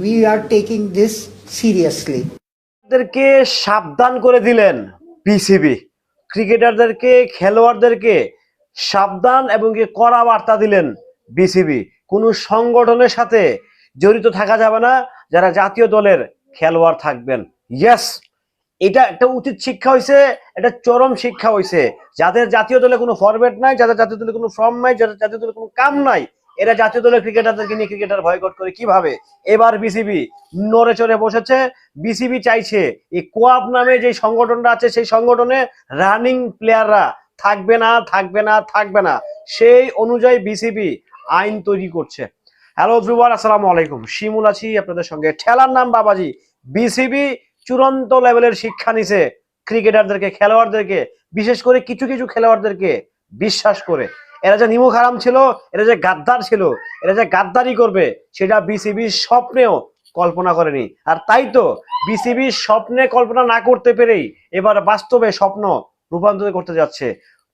we are taking this seriously. ক্রিকেটারদেরকে সাবধান করে দিলেন বিসিবি। ক্রিকেটারদেরকে খেলোয়াড়দেরকে সাবধান এবং কড়া বার্তা দিলেন বিসিবি। কোনো সংগঠনের সাথে জড়িত থাকা যাবে না যারা জাতীয় দলের খেলোয়াড় থাকবেন। ইয়েস, এটা একটা উচিত শিক্ষা হয়েছে, এটা চরম শিক্ষা হয়েছে। যাদের জাতীয় দলে কোনো ফরম্যাট নাই, যাদের জাতীয় দলে কোনো ফর্ম নাই, যাদের জাতীয় দলে কোনো কাম নাই, এরা জাতীয় দলের ক্রিকেটারদেরকে নিয়ে ক্রিকেটার বয়কট করে কিভাবে? এবার বিসিবি নড়ে চড়ে বসেছে। বিসিবি চাইছে এই কোয়াব নামে যে সংগঠনটা আছে সেই সংগঠনে রানিং প্লেয়াররা থাকবে না, থাকবে না, থাকবে না। সেই অনুযায়ী বিসিবি আইন তৈরি করছে। হ্যালো এভরিওয়ান, আসসালামু আলাইকুম। শিমুল আছি আপনাদের সঙ্গে। ঠেলার নাম বাবাজি। বিসিবি চূড়ান্ত লেভেলের শিক্ষা নিছে ক্রিকেটারদেরকে, খেলোয়াড়দেরকে, বিশেষ করে কিছু কিছু খেলোয়াড়দেরকে বিশ্বাস করে। এরা যে নিমুখ হারাম ছিল, এরা যে গাদ্দার ছিল, এরা যে গাদ্দারি করবে সেটা বিসিবি স্বপ্নেও কল্পনা করেনি। আর তাই তো বিসিবি স্বপ্নে কল্পনা না করতে পেরেই এবার বাস্তবে স্বপ্ন রূপান্তরিত করতে যাচ্ছে।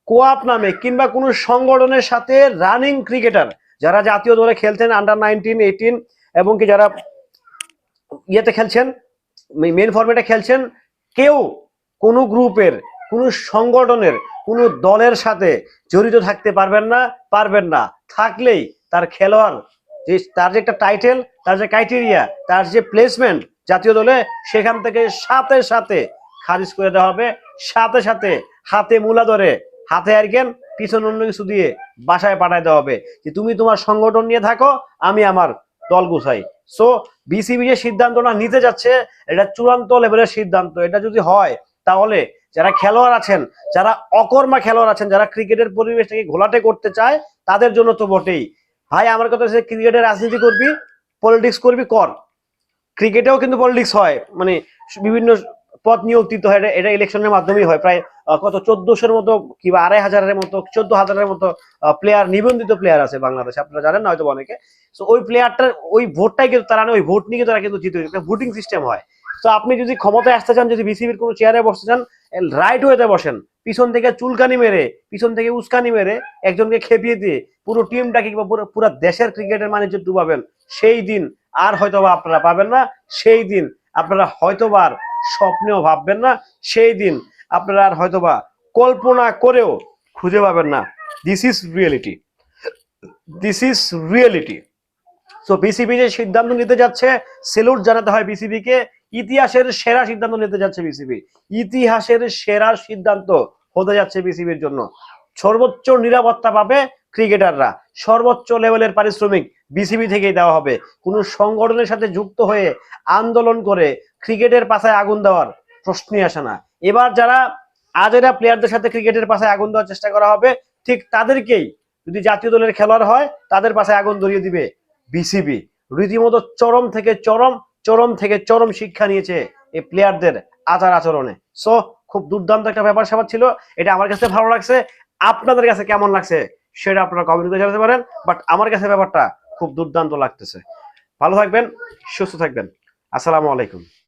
কোয়াপ নামে কিংবা কোনো সংগঠনের সাথে রানিং ক্রিকেটার যারা জাতীয় দলে খেলছেন, আন্ডার 19, 18 এবং কি যারা ইয়েতে খেলছেন, মেন ফরম্যাটে খেলছেন, কেউ কোনো গ্রুপের, কোনো সংগঠনের, কোনো দলের সাথে জড়িত থাকতে পারবেন না, পারবেন না। থাকলেই তার খেলোয়াড় যে তার যে একটা টাইটেল, তার যে ক্রাইটেরিয়া, তার যে প্লেসমেন্ট জাতীয় দলে, সেখান থেকে সাথে সাথে খারিজ করে দেওয়া হবে। সাথে সাথে হাতে মূলা ধরে, হাতে আরকেন, পিছনে অন্য কিছু দিয়ে বাসায় পাঠায় দেওয়া হবে যে তুমি তোমার সংগঠন নিয়ে থাকো, আমি আমার দল গুছাই। সো বিসিবি যে সিদ্ধান্তটা নিতে যাচ্ছে এটা চূড়ান্ত লেভেলের সিদ্ধান্ত। এটা যদি হয় তাহলে যারা খেলোয়াড় আছেন, যারা অকর্মা খেলোয়াড় আছেন, যারা ক্রিকেটের পরিবেশটাকে ঘোলাটে করতে চায়, তাদের জন্য তো বটেই। ভাই আমার কথা হচ্ছে, ক্রিকেটের রাজনীতি করবি, পলিটিক্স করবি, কর। ক্রিকেটেও কিন্তু পলিটিক্স হয়, মানে বিভিন্ন পদ নিয়োগ দিতে হয়। এটা ইলেকশনের মাধ্যমেই হয়। প্রায় কত 1400-এর মতো কিংবা 2500-এর মতো, 14,000-এর মতো প্লেয়ার, নিবন্ধিত প্লেয়ার আছে বাংলাদেশে, আপনারা জানেন না হয়তো অনেকে। তো ওই প্লেয়ারটার ওই ভোটটাই কিন্তু তারা, ওই ভোট নিয়ে তারা কিন্তু জিতে, ভোটিং সিস্টেম হয়। তো আপনি যদি ক্ষমতায় আসতে চান, যদি বিসিবির কোনো চেয়ারে বসতে চান, রাইট ওয়েতে বসেন। পিছন থেকে চুলকানি মেরে, পিছন থেকে উস্কানি মেরে, একজনকে খেপিয়ে দিয়ে পুরো টিমটাকে কিংবা পুরো দেশের ক্রিকেটের বাণিজ্য ডুবাবেন, সেই দিন আর হয়তোবা আপনারা পাবেন না। সেই দিন আপনারা হয়তোবা আর স্বপ্নেও ভাববেন না। সেই দিন আপনারা আর হয়তোবা কল্পনা করেও খুঁজে পাবেন না। This is reality, this is reality. So BCB যে সিদ্ধান্ত নিতে যাচ্ছে, সেলুট জানাতে হয় বিসিবিকে। ইতিহাসের সেরা সিদ্ধান্ত নিতে যাচ্ছে বিসিবি। ইতিহাসের সেরা সিদ্ধান্ত হতে যাচ্ছে বিসিবির জন্য। সর্বোচ্চ নিরাপত্তা পাবে ক্রিকেটাররা, সর্বোচ্চ লেভেলের পারিশ্রমিক বিসিবি থেকেই দেওয়া হবে। কোনো সংগঠনের সাথে যুক্ত হয়ে আন্দোলন করে ক্রিকেটের পাশায় আগুন দেওয়ার প্রশ্নই আসে না। এবার যারা আজেরা প্লেয়ারদের সাথে ক্রিকেটের পাশায় আগুন দেওয়ার চেষ্টা করা হবে, ঠিক তাদেরকেই, যদি জাতীয় দলের খেলোয়াড় হয়, তাদের পাশে আগুন ধরিয়ে দিবে বিসিবি। রীতিমতো চরম থেকে চরম, চরম থেকে চরম শিক্ষা নিয়েছে এই প্লেয়ারদের আচার আচরণে। সো খুব দুর্দান্ত একটা ব্যাপার স্যাপার ছিল। এটা আমার কাছে ভালো লাগছে। আপনাদের কাছে কেমন লাগছে সেটা আপনারা কমেন্ট করে জানাতে পারেন। বাট আমার কাছে ব্যাপারটা খুব দুর্দান্ত লাগতেছে। ভালো থাকবেন, সুস্থ থাকবেন। আসসালামু আলাইকুম।